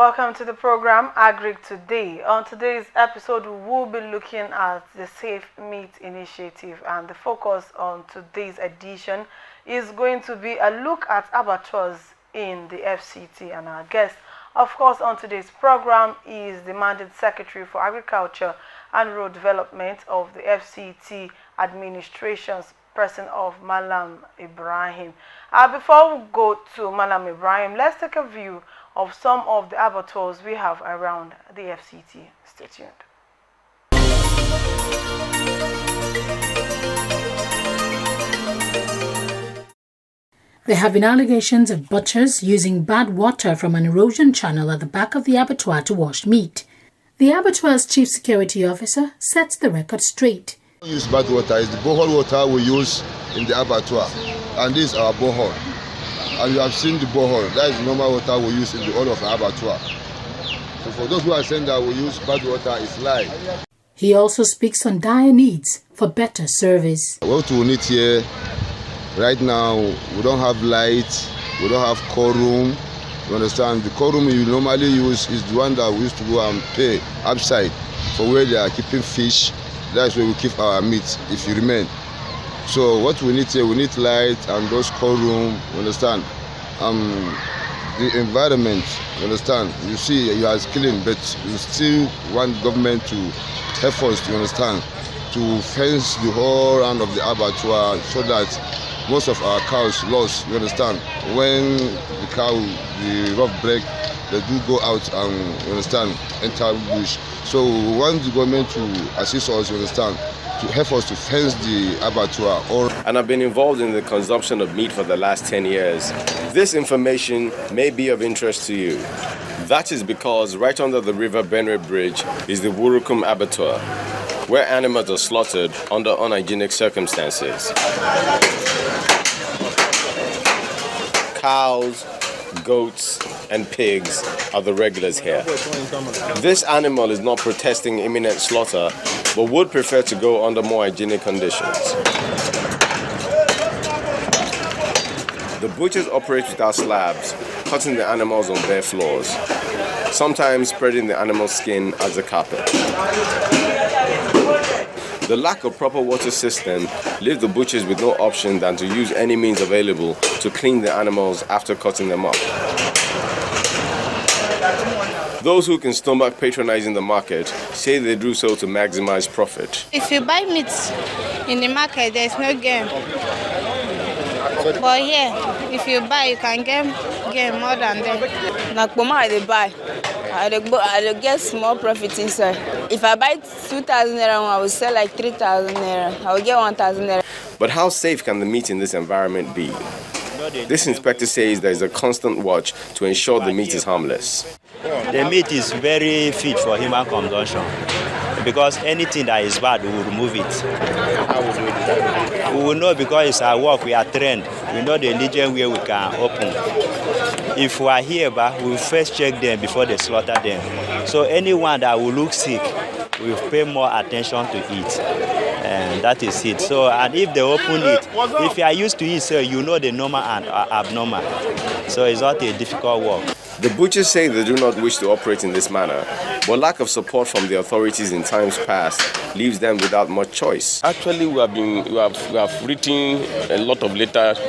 welcome to the program AGRIC Today. On today's episode, we will be looking at the Safe Meat Initiative, and the focus on today's edition is going to be a look at abattoirs in the FCT. And our guest, of course, on today's program is the Mandate Secretary for Agriculture and Rural Development of the FCT Administration's person of Malam Ibrahim. Before we go to Malam Ibrahim, let's take a view of some of the abattoirs we have around the FCT. Stay tuned. There have been allegations of butchers using bad water from an erosion channel at the back of the abattoir to wash meat. The abattoir's chief security officer sets the record straight. We use bad water. It's the borehole water we use in the abattoir, and this is our borehole. And you have seen the borehole. That is the normal water we use in the whole of the abattoir. So for those who are saying that we use bad water, it's lie. He also speaks on dire needs for better service. What we need here right now, we don't have light, we don't have cold room. You understand? The cold room you normally use is the one that we used to go and pay outside for where they are keeping fish. That's where we keep our meat, if you remain. So what we need here, we need light and those cold room, you understand? The environment, you understand? You see, you are killing, but you still want government to help us, you understand, to fence the whole round of the abattoir so that most of our cows lost, you understand? When the cow, the rough break, they do go out and, you understand, enter bush. So we want the government to assist us, you understand, to help us to fence the abattoir. And I've been involved in the consumption of meat for the last 10 years. This information may be of interest to you. That is because right under the River Benue Bridge is the Wurukum Abattoir, where animals are slaughtered under unhygienic circumstances. Cows, goats, and pigs are the regulars here. This animal is not protesting imminent slaughter, but would prefer to go under more hygienic conditions. The butchers operate without slabs, cutting the animals on bare floors, sometimes spreading the animal's skin as a carpet. The lack of proper water system leaves the butchers with no option than to use any means available to clean the animals after cutting them up. Those who can stomach patronizing the market say they do so to maximize profit. If you buy meat in the market, there's no game. But here, if you buy, you can get more than them. Like I buy, I get small profit inside. If I buy 2,000 naira, I will sell like 3,000 naira. I will get 1,000 naira. But how safe can the meat in this environment be? This inspector says there is a constant watch to ensure the meat is harmless. The meat is very fit for human consumption because anything that is bad, we will remove it. We will know because it's our work, we are trained. We know the region where we can open. If we are here, we will first check them before they slaughter them. So anyone that will look sick, we will pay more attention to it. And that is it. So, and if they open it, if you are used to it, so you know the normal and abnormal. So it's not a difficult work. The butchers say they do not wish to operate in this manner, but lack of support from the authorities in times past leaves them without much choice. Actually, we have written a lot of letters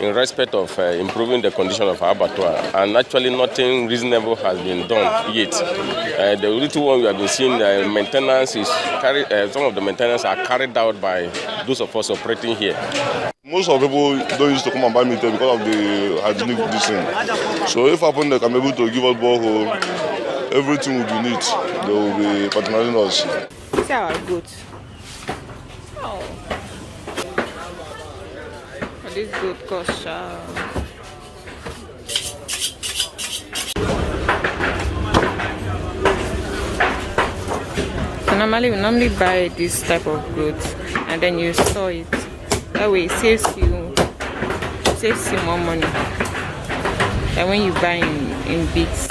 in respect of improving the condition of our abattoir, and actually nothing reasonable has been done yet. The little one we have been seeing, the maintenance is some of the maintenance are carried out by those of us operating here. Most of people don't used to come and buy meat because of the hygienic condition. So if happen they can be able to give us borehole, everything will be neat. They will be patronizing us. These are our goats. Oh. This goat costs. So normally we buy this type of goat and then you store it. That way it saves you more money than when you buy in bits.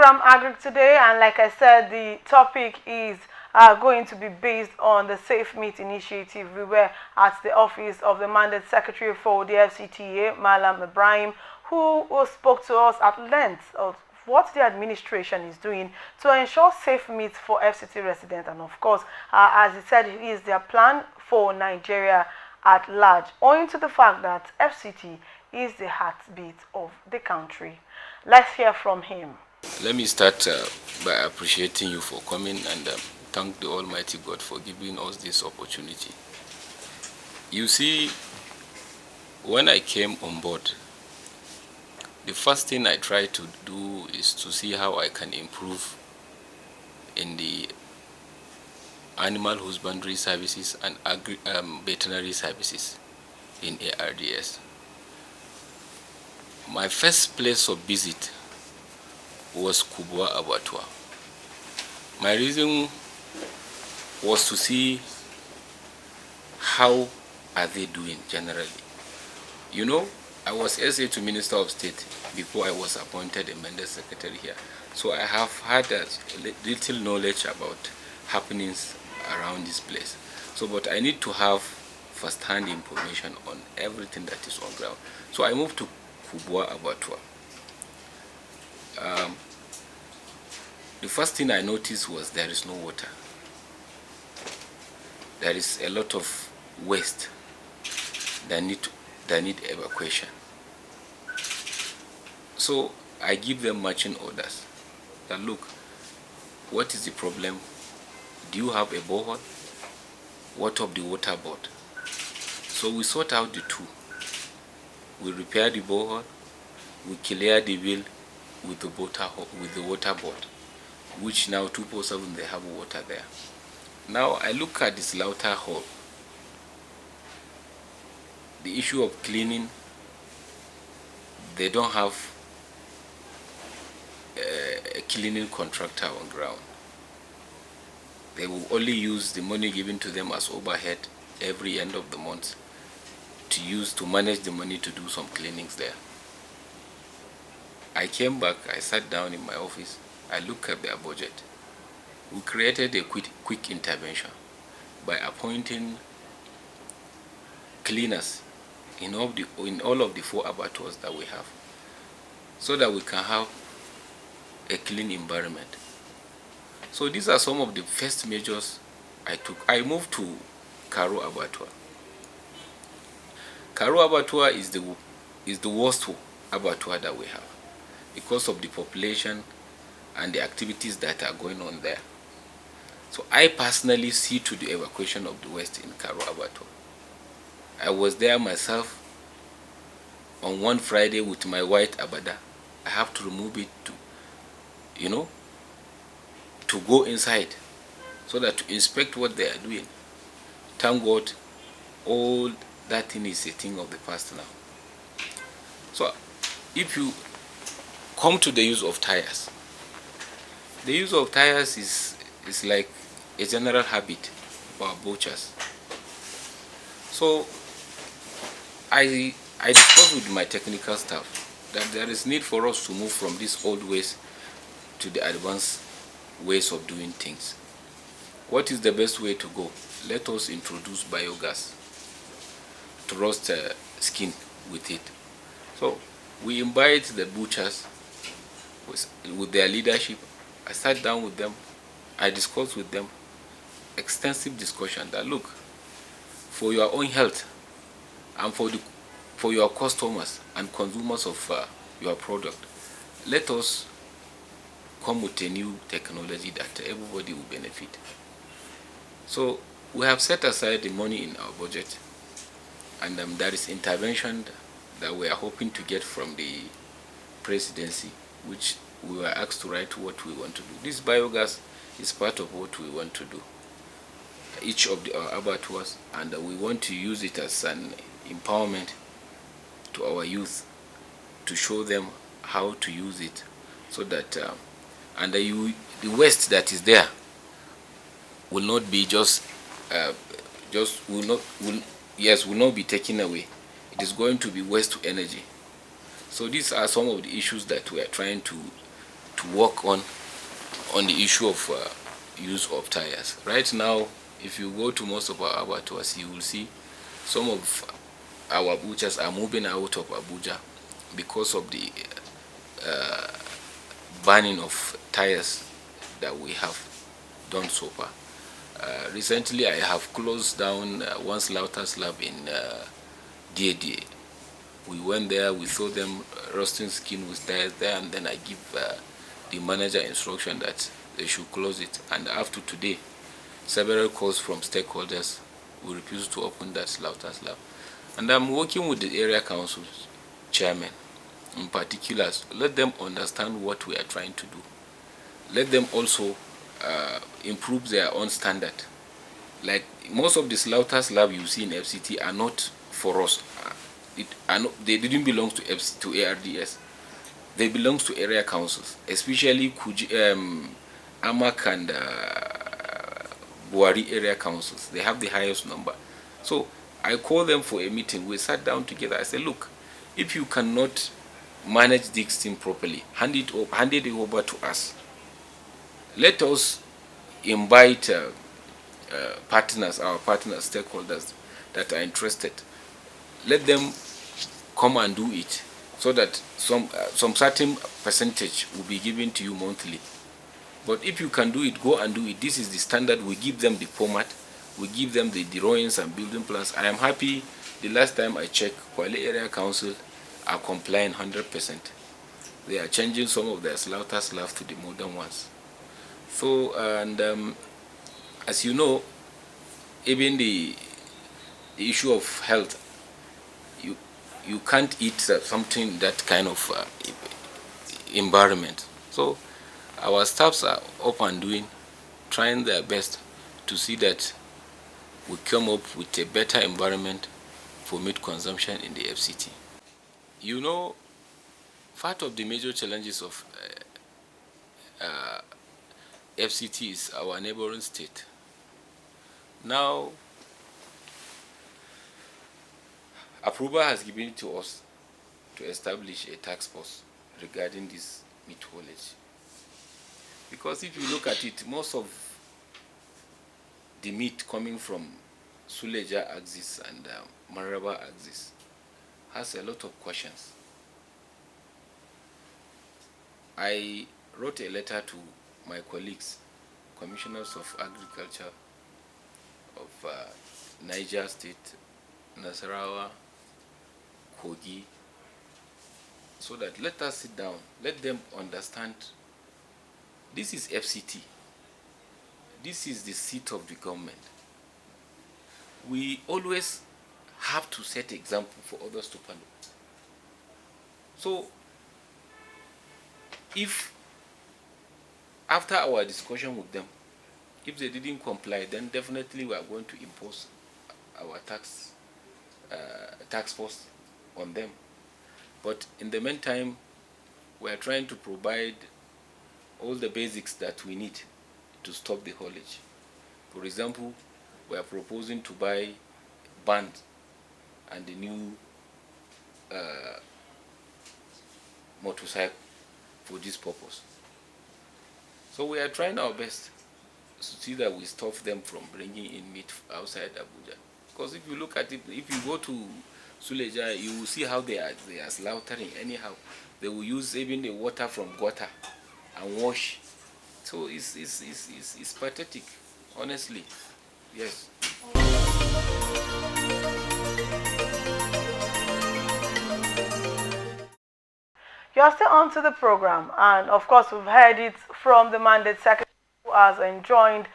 program AGRIC today, and like I said, the topic is going to be based on the Safe Meat Initiative. We were at the office of the Mandate Secretary for the FCTA, Malam Ibrahim, who spoke to us at length of what the administration is doing to ensure safe meat for FCT residents, and of course, as he said, it is their plan for Nigeria at large, owing to the fact that FCT is the heartbeat of the country. Let's hear from him. Let me start by appreciating you for coming and thank the Almighty God for giving us this opportunity. You see, when I came on board, the first thing I try to do is to see how I can improve in the animal husbandry services and veterinary services in ARDS. My first place of visit was Kubwa Abattoir. My reason was to see how are they doing generally. You know, I was SA to Minister of State before I was appointed a Mandate Secretary here. So I have had a little knowledge about happenings around this place. So, but I need to have first-hand information on everything that is on ground. So I moved to Kubwa Abattoir. The first thing I noticed was there is no water. There is a lot of waste that need evacuation. So I give them marching orders that look, what is the problem? Do you have a borehole? What of the water board? So we sort out the two. We repair the borehole, we clear the bill with the water board, which now 247 they have water there. Now I look at the slaughter hall. The issue of cleaning, they don't have a cleaning contractor on ground. They will only use the money given to them as overhead every end of the month to manage the money to do some cleanings there. I came back, I sat down in my office, I looked at their budget. We created a quick intervention by appointing cleaners in all of the 4 abattoirs that we have, so that we can have a clean environment. So these are some of the first measures I took. I moved to Karo Abattoir. Karo Abattoir is the worst abattoir that we have because of the population and the activities that are going on there. So I personally see to the evacuation of the waste in Karo Abattoir. I was there myself on one Friday with my white abada. I have to remove it to go inside so that to inspect what they are doing. Thank God, all that thing is a thing of the past now. So if you come to the use of tires, the use of tires is like a general habit for our butchers. So I discussed with my technical staff that there is need for us to move from these old ways to the advanced ways of doing things. What is the best way to go? Let us introduce biogas to roast skin with it. So we invite the butchers with their leadership. I sat down with them, I discussed with them, extensive discussion that look, for your own health and for your customers and consumers of your product, let us come with a new technology that everybody will benefit. So we have set aside the money in our budget, and there is intervention that we are hoping to get from the presidency, which we were asked to write what we want to do. This biogas is part of what we want to do, each of our abattoirs, and we want to use it as an empowerment to our youth to show them how to use it, so that the waste that is there will not be will not be taken away. It is going to be waste to energy. So these are some of the issues that we are trying to to work on the issue of use of tires. Right now, if you go to most of our abattoirs, you will see some of our butchers are moving out of Abuja because of the banning of tires that we have done so far. Recently, I have closed down one slaughter slab in DADA. We went there, we saw them roasting skin with tires there, and then I give the manager instruction that they should close it. And after today, several calls from stakeholders will refuse to open that slaughter slab. And I'm working with the area council chairman in particular. Let them understand what we are trying to do. Let them also improve their own standard. Like most of the slaughter slab you see in FCT are not for us. They didn't belong to ARDS. They belong to area councils, especially Amak and Buari area councils. They have the highest number. So I called them for a meeting. We sat down together. I said, look, if you cannot manage this thing properly, hand it over to us. Let us invite our partners, stakeholders that are interested. Let them come and do it, so that some certain percentage will be given to you monthly. But if you can do it, go and do it. This is the standard. We give them the format. We give them the drawings and building plans. I am happy. The last time I checked, Kwale Area Council are complying 100%. They are changing some of their slaughter slabs to the modern ones. So, and as you know, even the issue of health, you can't eat something that kind of environment. So our staffs are up and doing, trying their best to see that we come up with a better environment for meat consumption in the FCT. You know, part of the major challenges of FCT is our neighboring state. Now, approval has given it to us to establish a task force regarding this meat haulage. Because if you look at it, most of the meat coming from Suleja axis and Maraba axis has a lot of questions. I wrote a letter to my colleagues, commissioners of agriculture of Niger State, Nasarawa, Kogi, so that let us sit down, let them understand this is FCT. This is the seat of the government. We always have to set example for others to follow. So, if after our discussion with them, if they didn't comply, then definitely we are going to impose our tax force on them. But in the meantime, we are trying to provide all the basics that we need to stop the haulage. For example, we are proposing to buy band and the new motorcycle for this purpose. So we are trying our best to see that we stop them from bringing in meat outside Abuja. Because if you look at it, if you go to Suleja, you will see how they are slaughtering anyhow. They will use even the water from gutter and wash. So it's pathetic, honestly. Yes. You're still on to the program, and of course, we've heard it from the mandate secretary who has enjoined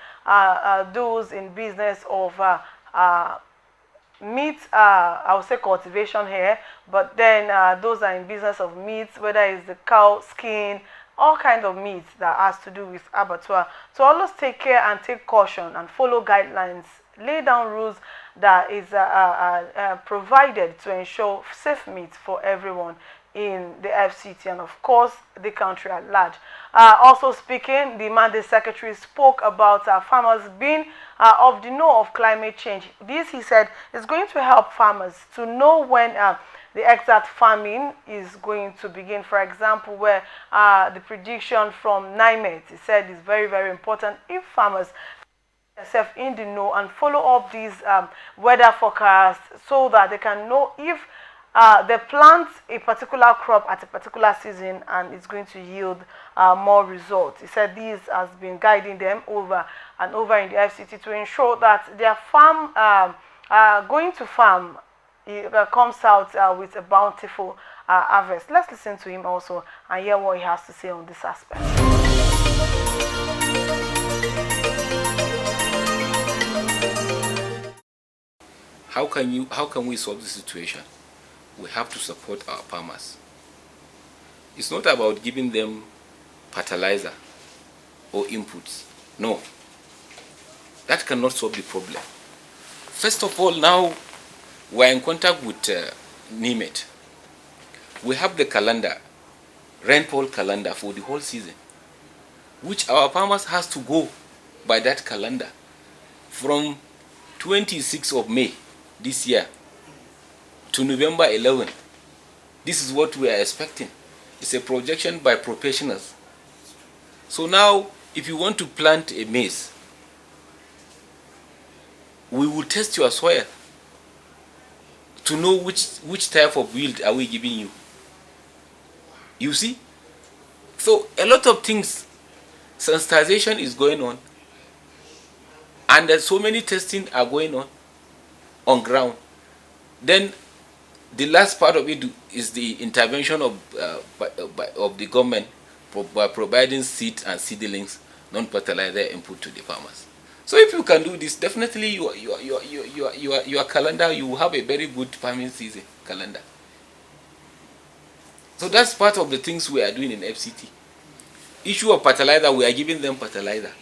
those in business of meat, I would say cultivation here, but then those are in business of meat, whether it's the cow skin, all kinds of meat that has to do with abattoir. So always take care and take caution and follow guidelines, lay down rules that is provided to ensure safe meat for everyone in the FCT and of course the country at large. Also speaking, the mandate secretary spoke about farmers being of the know of climate change. This, he said, is going to help farmers to know when the exact farming is going to begin. For example, where the prediction from NIMET said is very, very important. If farmers yourself in the know and follow up these weather forecasts so that they can know if they plant a particular crop at a particular season and it's going to yield more results. He said this has been guiding them over and over in the FCT to ensure that their farm going to farm comes out with a bountiful harvest. Let's listen to him also and hear what he has to say on this aspect. How can we solve the situation? We have to support our farmers. It's not about giving them fertilizer or inputs. No. That cannot solve the problem. First of all, now we are in contact with NIMET. We have the calendar, rainfall calendar for the whole season, which our farmers has to go by that calendar from 26th of May this year to November 11. This is what we are expecting. It's a projection by professionals. So now, if you want to plant a maize, we will test your soil to know which type of yield are we giving you. You see? So a lot of things, sensitization is going on, and there's so many testing are going on ground. Then the last part of it is the intervention of the government by providing seed and seedlings, non-fertilizer input to the farmers. So if you can do this, definitely your calendar, you will have a very good farming season calendar. So that's part of the things we are doing in FCT. Issue of fertilizer, we are giving them fertilizer.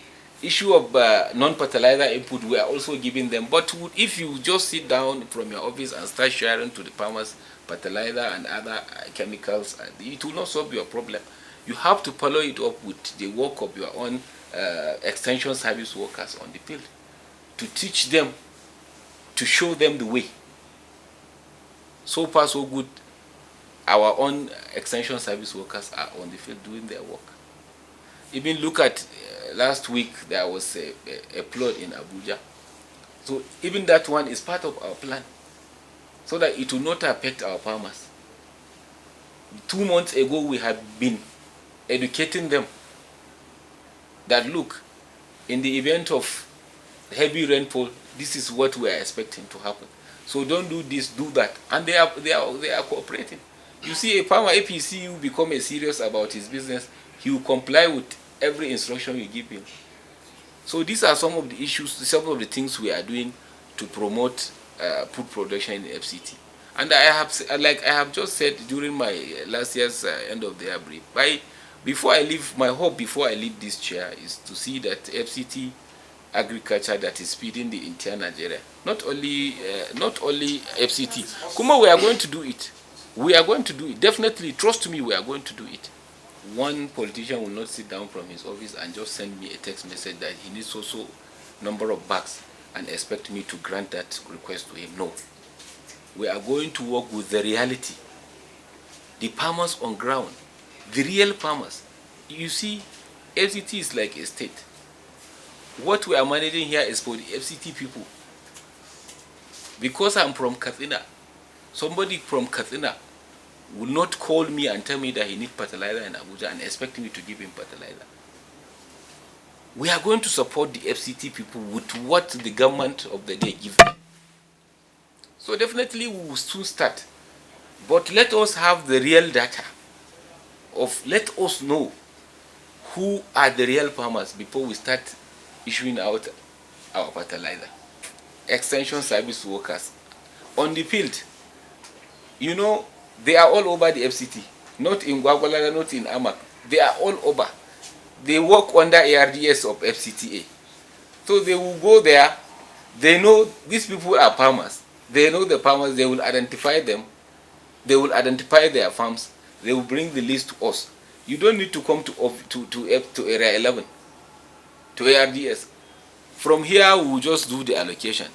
Issue of non-fertilizer input, we are also giving them. But if you just sit down from your office and start sharing to the farmers fertilizer and other chemicals, it will not solve your problem. You have to follow it up with the work of your own extension service workers on the field to teach them, to show them the way. So far, so good. Our own extension service workers are on the field doing their work. Even look at last week, there was a flood in Abuja. So even that one is part of our plan, so that it will not affect our farmers. 2 months ago, we had been educating them that look, in the event of heavy rainfall, this is what we are expecting to happen. So don't do this, do that. And they are cooperating. You see, a farmer, if he see you become serious about his business, he will comply with every instruction you give him. So these are some of the issues, some of the things we are doing to promote food production in the FCT. And I have just said during my last year's end of the year brief, before I leave, my hope before I leave this chair is to see that FCT agriculture that is feeding the entire Nigeria, not only FCT. Kuma, we are going to do it. We are going to do it. Definitely, trust me, we are going to do it. One politician will not sit down from his office and just send me a text message that he needs also number of bags and expect me to grant that request to him. No. We are going to work with the reality. The farmers on ground, the real farmers. You see, FCT is like a state. What we are managing here is for the FCT people. Because I'm from Katsina, somebody from Katsina will not call me and tell me that he needs fertilizer in Abuja and expect me to give him fertilizer. We are going to support the FCT people with what the government of the day gives them. So definitely we will soon start. But let us have the real data let us know who are the real farmers before we start issuing out our fertilizer. Extension service workers on the field, you know, they are all over the FCT, not in Gwagwalada, not in Amak. They are all over. They work under ARDS of FCTA. So they will go there. They know these people are farmers. They know the farmers. They will identify them. They will identify their farms. They will bring the list to us. You don't need to come to Area 11, to ARDS. From here, we will just do the allocation.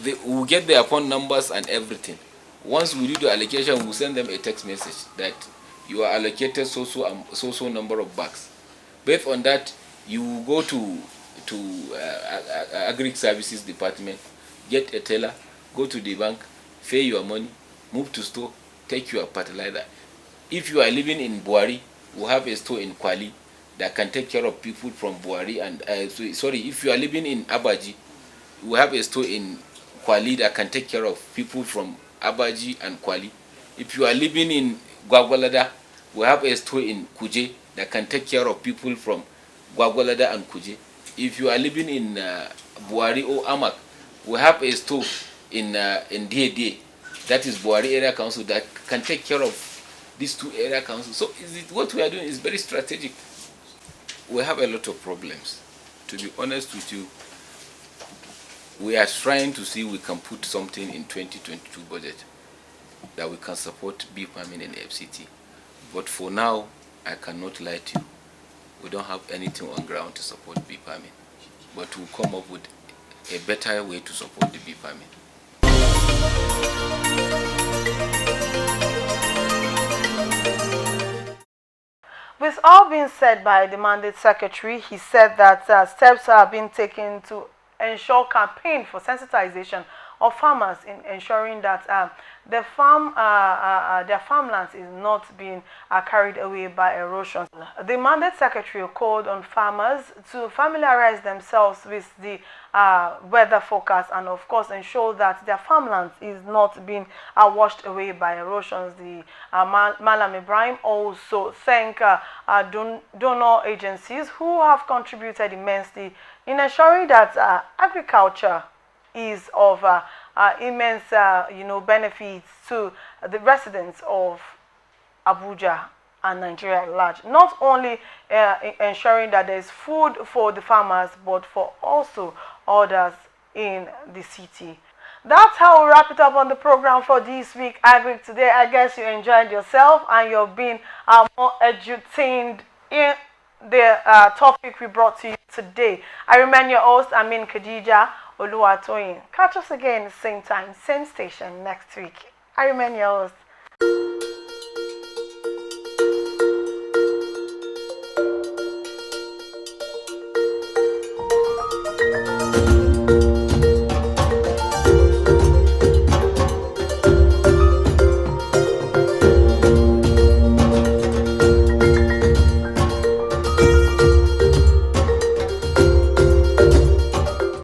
We will get their phone numbers and everything. Once we do the allocation, we'll send them a text message that you are allocated so number of bags. Based on that, you will go to AGRIC services department, get a teller, go to the bank, pay your money, move to store, take your fertilizer. If you are living in Buari, we have a store in Kwali that can take care of people from Buari and if you are living in Abaji, we have a store in Kwali that can take care of people from Abaji and Kwali. If you are living in Gwagwalada, we have a store in Kuje that can take care of people from Gwagwalada and Kuje. If you are living in Buari or Amak, we have a store in Dede, that is Buari Area Council, that can take care of these two area councils. So what we are doing is very strategic. We have a lot of problems. To be honest with you, we are trying to see we can put something in 2022 budget that we can support bee farming in FCT. But for now, I cannot lie to you. We don't have anything on ground to support bee farming. But we'll come up with a better way to support the bee farming. With all being said by the mandate secretary, he said that steps are being taken to ensure campaign for sensitization of farmers in ensuring that their farmlands is not being carried away by erosion. The mandate secretary called on farmers to familiarize themselves with the weather forecast and of course ensure that their farmlands is not being washed away by erosions. The Malam Ibrahim also thanked donor agencies who have contributed immensely in ensuring that agriculture is of immense benefits to the residents of Abuja and Nigeria at large. Not only ensuring that there is food for the farmers, but for also others in the city. That's how we wrap it up on the program for this week, AGRIC Today. I guess you enjoyed yourself and you've been more edutained in the topic we brought to you today. I remain your host, Amin Khadija Oluwatoyin. Catch us again, same time, same station next week. I remain your host,